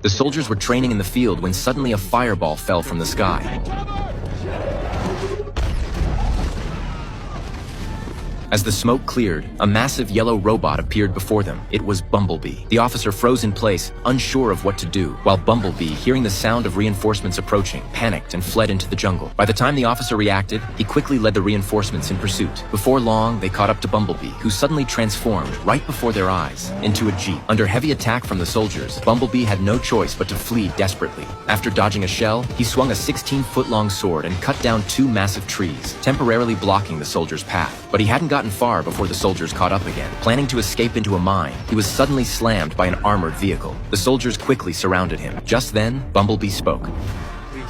The soldiers were training in the field when suddenly a fireball fell from the sky. As the smoke cleared, a massive yellow robot appeared before them. It was Bumblebee. The officer froze in place, unsure of what to do, while Bumblebee, hearing the sound of reinforcements approaching, panicked and fled into the jungle. By the time the officer reacted, he quickly led the reinforcements in pursuit. Before long, they caught up to Bumblebee, who suddenly transformed, right before their eyes, into a jeep. Under heavy attack from the soldiers, Bumblebee had no choice but to flee desperately. After dodging a shell, he swung a 16-foot-long sword and cut down 2 massive trees, temporarily blocking the soldiers' path. But he hadn't gotten far before the soldiers caught up again. Planning to escape into a mine, he was suddenly slammed by an armored vehicle. The soldiers quickly surrounded him. Just then, Bumblebee spoke. Please,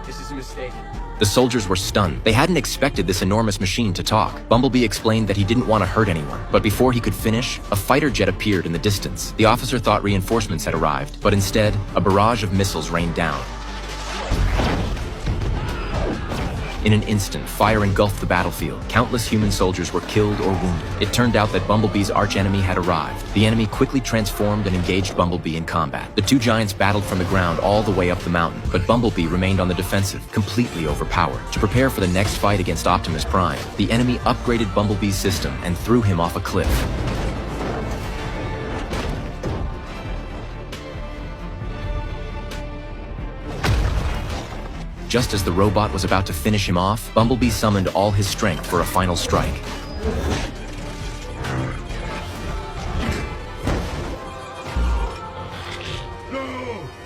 this is a mistake. The soldiers were stunned. They hadn't expected this enormous machine to talk. Bumblebee explained that he didn't want to hurt anyone. But before he could finish, a fighter jet appeared in the distance. The officer thought reinforcements had arrived, but instead, a barrage of missiles rained down. In an instant, fire engulfed the battlefield. Countless human soldiers were killed or wounded. It turned out that Bumblebee's archenemy had arrived. The enemy quickly transformed and engaged Bumblebee in combat. The 2 giants battled from the ground all the way up the mountain, but Bumblebee remained on the defensive, completely overpowered. To prepare for the next fight against Optimus Prime, the enemy upgraded Bumblebee's system and threw him off a cliff. Just as the robot was about to finish him off, Bumblebee summoned all his strength for a final strike.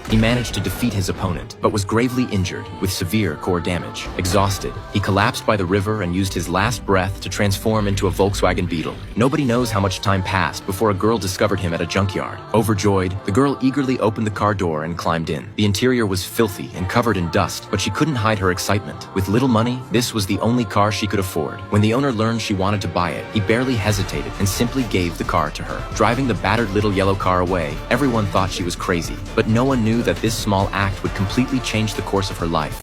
He managed to defeat his opponent, but was gravely injured with severe core damage. Exhausted, he collapsed by the river and used his last breath to transform into a Volkswagen Beetle. Nobody knows how much time passed before a girl discovered him at a junkyard. Overjoyed, the girl eagerly opened the car door and climbed in. The interior was filthy and covered in dust, but she couldn't hide her excitement. With little money, this was the only car she could afford. When the owner learned she wanted to buy it, he barely hesitated and simply gave the car to her. Driving the battered little yellow car away, everyone thought she was crazy, but no one knew that this small act would completely change the course of her life.